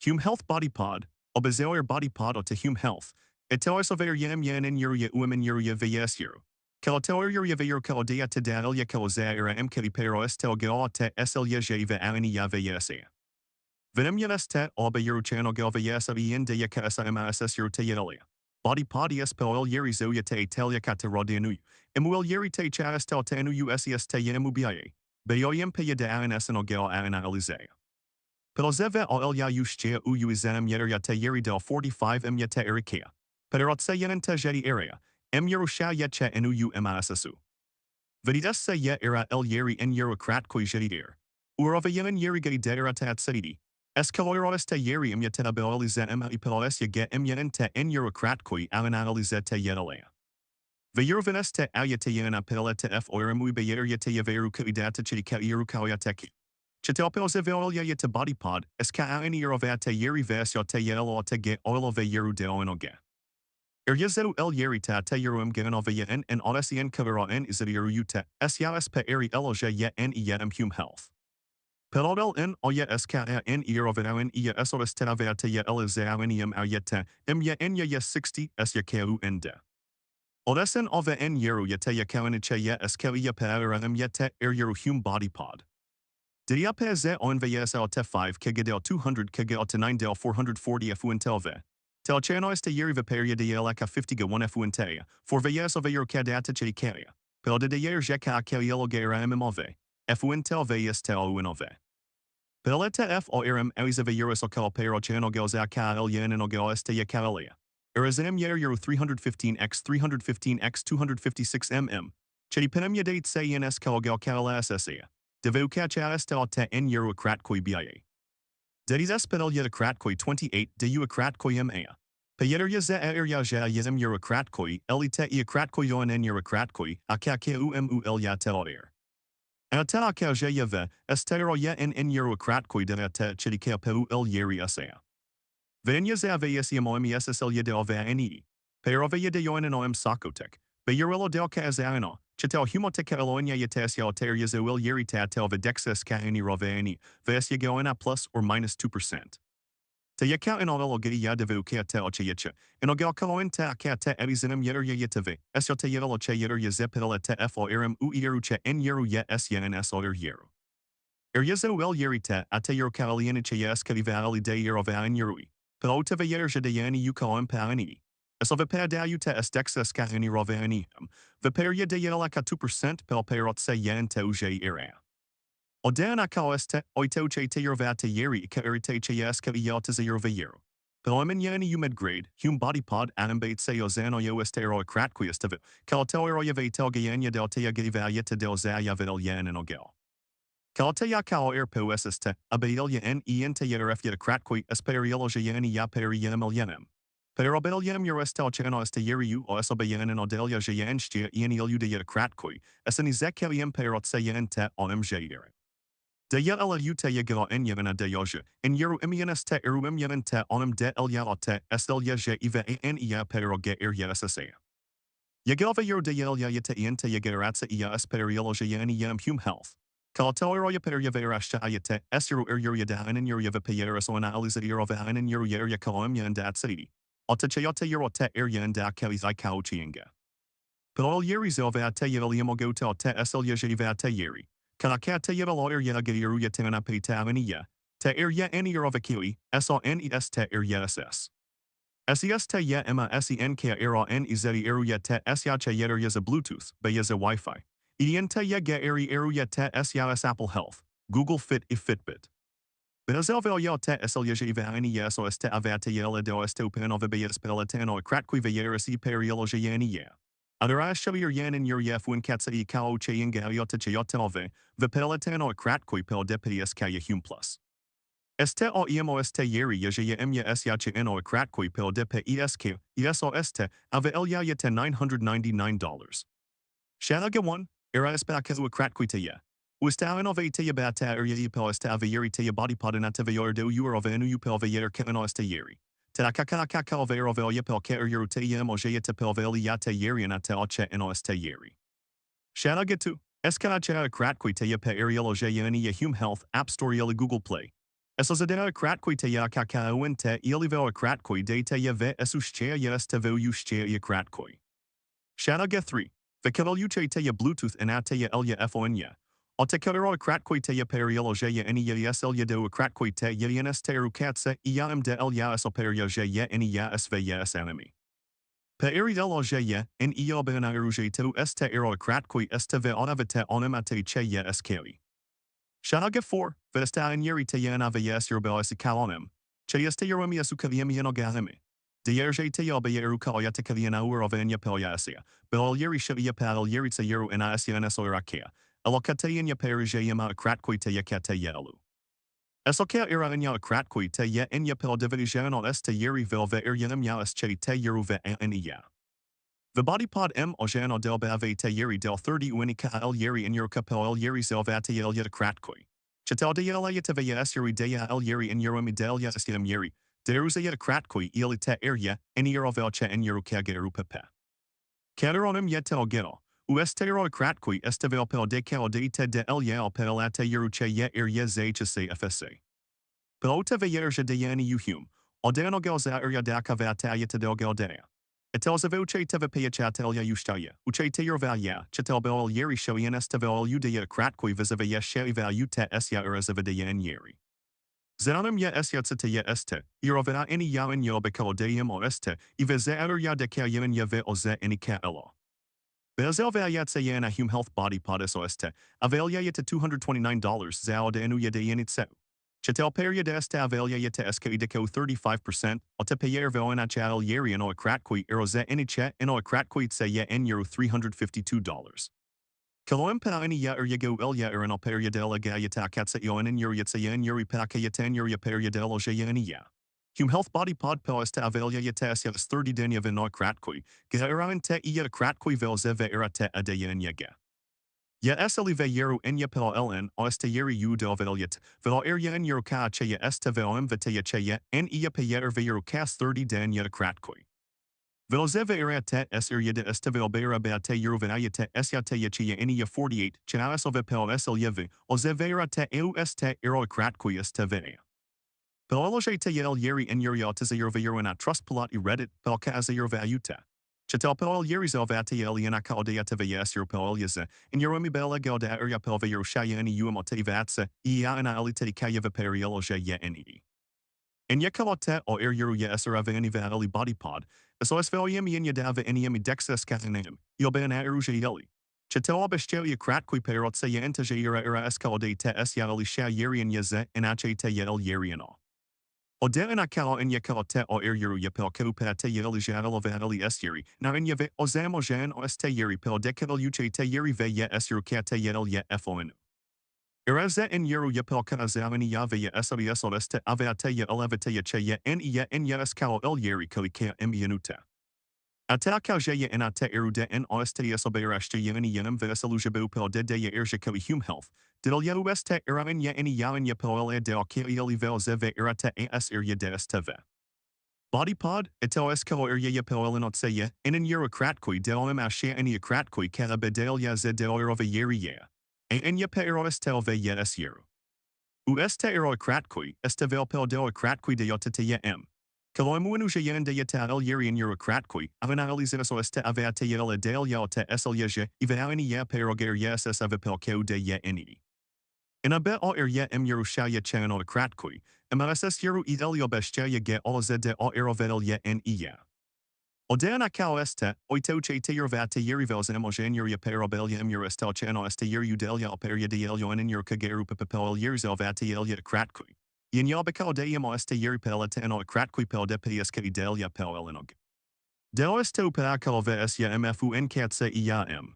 Hume Health Body Pod, obzor Body Pod to Hume Health. Etois over yem yen in yuria uem yuria vs euro. Calotor yuria vero calodia te dalia calozera mkeli pero estel gao te eselia jeva alenia vs. Venem yeneste oba euro channel gal vs in de yakasa mass euro te yelia. Body podius pel yeri zoya te italia caterodinu. Emuel yeri te chastel tenu uses te yemubiae. Beoyem pe de anes and ogal analizea. Pelzeve o elya ushchea uizem yeria te yeri del 45 yete erikea. Perotse yenen te jeti area. Yerusha yeche enu masasu. Vididas se ye era el yeri en yerokrat koi jetidir. Urova yenen yeri geti dedera tat sedidi. Escaloiros te yeri yetena beolize ipeloes ye get yenen te en yerokrat koi alanalize te yetalea. Veyervines te ayete yenen apelete f oiremui beyer yete yeveru kuidata chidika yerukayateki. Chitelpelse veolia yete body pod, eska aini yerovate yeri vesio te yelo te ge oilo ve yeru de oinoge. Eryezeru el yeri ta te yeruem genove ye en odesien kavera en izadiru yute, esyaes pe eri eloge ye en iem Hume Health. Pelodel en oye eska en yerovenauen ie esodes tenavate ye elizeauenium ayete, ye en ye 60 esye keu ende. Odesen ove en yeru yete ye kaueniche ye eskeli ye pearam yete yeru Hume Body Pod. Dia peze on vs te 5 kegedel 200 kegel te 9 del 440 fuentelve. Tel chanois te yeri vaperia de yelaka 50 ga 1 fuentea, for vs of your cadata chedicaria. Pel de yer jeka kelielo gera mmove. Fuentel vs tel uinove. Pelete f o iram elis of euros o calpero chano gelza ka el yen and ogeles te yakalia. Erazim yer euro 315x 315x 256 Chedipenem yadate se yenes kalgel kalas essa. Devu catchalas te en euro kratkoi biae. Dedis espedel yet kratkoi 28 de u kratkoi ea. Payeder yaza erya ja yezem euro kratkoi, elite e kratkoi yon en euro kratkoi, akake el ya teloer. Ata akaja yeve, estero ye en euro kratkoi de te chedika peu el yeri asea. Venyaza vesiam ssl yede ove eni. Perove yede yon en om sakotek. Bayerelo del kazaino. Chitel humoteka elonia yetesia alterias will yerita tel videxes kaini roveni, vesia goena plus or minus 2%. Te yaka in all gedi yadevu katel cheyecha, in ogel kaloenta kate edizinem yeter yeteve, esiote yedelo che yeter yezepidele te fo irim uieruche en yeru ye esyen esoder yeru. Eryezo el yerita ate yeru kalalieniche yes kadivali de yerova in yerui, peloteve yeter jedeyani ukalom paani. Esovepea daute estexes kahini rovenium, veperia de yelaka 2% pel perotse yen te uge ira. Odana kaoeste, oitoche te yervate yeri ka irite che yes ka yelteze yervayero. Pelomen yeni umed grade, Hume Body Pod animbate se ozano yo estero kratquiesteve, kalatoero yevetel gayenya del te yagivayete del zaya videl yen and ogel. Kalateya kao erpo eseste, abedelia en te yeref yet kratqui esperielo jayeni ya peri yenemel yenem. Pero obeliem yurestel chano este yeriu o esobeyen en odelia jeyenchtia ienilu de yekratkoi, esenizekelium perot seyen te onem jere. De ye elu te yegila en yevena de yoje, en yeru imienes te eruim yeven te onem de elialote estel yeje ive en ia pero ge yeresesea. Yegelva yeru de yelia yete te yegeratse ia esperielo jeyeni yenem Hume Health. Kalatoiro yeper yeverashta ayete, esyeru yeruyedahan en yeruyevepeyeres o analizidiro en yeru yeryekoem yen dat city. Otacheyote yerote eryen da kelizai kauchienga. Pelol yeri zovate yeveliamogote te esel yejivate yeri. Kanakate yevelo eryagadiru yetena petavania. Te erya eni yerovakili, eso nes te eryeses. Ses te ye ema senk era en izeri eruyete esyache yeter yeza Bluetooth, be yeza Wi-Fi. Idiente yege eri eruyete esyas Apple Health, Google Fit Fitbit. Benazelvel yel te esel yejivani yes o este avate yel edo este upenove beyes peletano kratqui veyeres e perielo jeyani ye. Adara shavir yen in your yef win katsa e kao cheyin galiota cheyotelve, vepeletano kratqui pel deputies kaya Hume plus. Este o emo este yeri yejeye emya esyache eno kratqui pel depe esk, eso este, ave elya yete $999. Shanaga 1, era espakazu kratqui te ye. Usta inove te yabata erya pel esta avayeri te body podinata vayor de urovenu upel vayer keno este yeri. Te akakaka kalvero vel yepel ke yeru te yem oje te pel vel yate yeri anate oche eno este yeri. Shanagetu, eskanacha kratqui te yepe eriel oje yeni Hume Health App Store yeli Google Play. Esozadena kratkui te ya kakaoen te iliveo kratkui de te ya ve esuschea ya esteveo uschea ya kratkui. Shanaga 3. Vekedel uche te ya Bluetooth en a te ya elya fon ya. O te kadero kratkui te ya perielo ya eni ya esel ya deo kratkui te ya ienes te rukatse iam de elya esel perio ya eni ya esve ya esanemi. Per iridelo ya en io bena eruje te este ero kratkui esteve onavete onemate che ya eskeli. Shanaga 4. Vesta en yeri te ya na ve yes yerbel esikalonem. Che este yeromi esukaliemi enogalemi. De yerje te yobe yeru kalya te kaliana ur of enya pelyasia. Bel yeri shivya pal yeri te yeru en asia en esorakea. Elokate enya perije yama kratkui te yakate yelu. Esokea ira enya kratkui te ye enya pel division on este yeri velve iryenem ya esche te yeru ve enia. The body pod m ojano del bave te yeri del 30 unica el yeri in your capel el yeri zelvate el yet kratkui. Chatel de yela yet ve yeri dea el yeri in your del yet yeri. Deruza yet kratkui ili te area en yero velche en yero kageru pepe. Cateronim yet tel geno. Uestero kratkui estevel pel de cal de te de el yel pel ate yeruche ye ye zhse fsa. Pelota ve yerja de yani Hume. Odeno gelza area da cavata yet del geldea. Etelza uche teve pea chatelia ustaya, uche te yer valia, chatel bel yeri shoyen estevel udea kratkui visave ye sheri value te esya urazavadea en yeri. Zanum ya esyatsa ya este, yerovena eni ya en yo bekalodeium o este, ive ze ya de ka yemen ya ve o ze eni ka elo. Bezel vayatsa ya na Hume Health Body Pod o este, avalia ya te $229 zao de enu ya de yenitseu. Chatel peria de este avalia ya te eske de ko 35%, o te payer vel en achal yeri en o kratkui eroze eniche en o kratkui tse ya en euro $352. Kaloem pa ini ya yego el ya en peria de la gayata katsa yo en yuri yatsa yen yuri paka yatan yuri peria de la jayani ya. Hume Health Body Pod pel esta avalia yatas yatas 30 denya vino kratkui, garan te iya kratkui vel zeve era te adeyen yega. Ya eselive yeru enya pel elen o este yeri u del veliat, vel erya en yeru ka che ya este vel emvete ya che ya en iya payer ve yeru kas 30 denya kratkui. Velzeve irate es iride estevel beira beate eurovenayate esyate yachia enia 48, chinasove pel eselyevi, o zeveirate eu este irokratqui estevenia. Pelologe te yel yeri en yurioteze yerveirona trust pilat reddit pelkaze yervayuta. Chatel pel yerizovate eliana kaldeate veyes yer pelyaze, in yeromi bela gelda eria pelveir shaya eni uamote vatse, iana elite kayeva perieloge ye eni. En yakalote o yeru esera veni vali body pod, so es velium yen yadava eniemi dexes katanam, yobana eruje yeli. Chatel abestelia kratkui perotse yantaje era escalde te es yali sha yerian yaze en ache te yel yeriano. O de en akalo en yakalote o yeru yapel kupa te yeli jadalo vali esiri, na en yave o zamo jan o este yeri pel dekevel uche te yeri ve ye esiru kate yel ye fon. Iraze en yeru yapel kanazamani yave ya SBS oleste aveate ya elevate ya che ya en ya eskalo el yeri kalike embianuta. Atakauja ya en ate erude en oeste ya sobeirashte ya eni yenem vesaluja beupel de ya erja kali Hume Health. Didel ya ueste iramen ya eni ya en ya pel de okeli vel zeve irate as irya de esteve. Body pod, eto eskalo irya ya pel enotse ya, en yeru kratkui de onem ashe eni kratkui kala bedel ya ze de oirove yeri ya. En ya pero estel ve ya es yeru. U este ero kratkui, este vel pel de kratkui de yotete ya em. Kaloimuinuje yen de yeta el yeri en yeru kratkui, avanalizinaso este aveate yel del yaote esel yeje, ivaani ya peroger yes es ave pel keu de ye eni. En abe o ye em yeru shaya chen o kratkui, emases yeru idelio bestya ge o zede o erovedel ye en iya. Odena kao este, oitoche te yervate yerivels emogen yeria perobelia em yerestel cheno este yeru delia operia de elio en yer kageru pepel yerzelvate elia kratkui. Yen yobekal de emo este yeripel eteno kratkui pel de psk delia pel elenog. Del este upakal ves ya mfu en katse iam.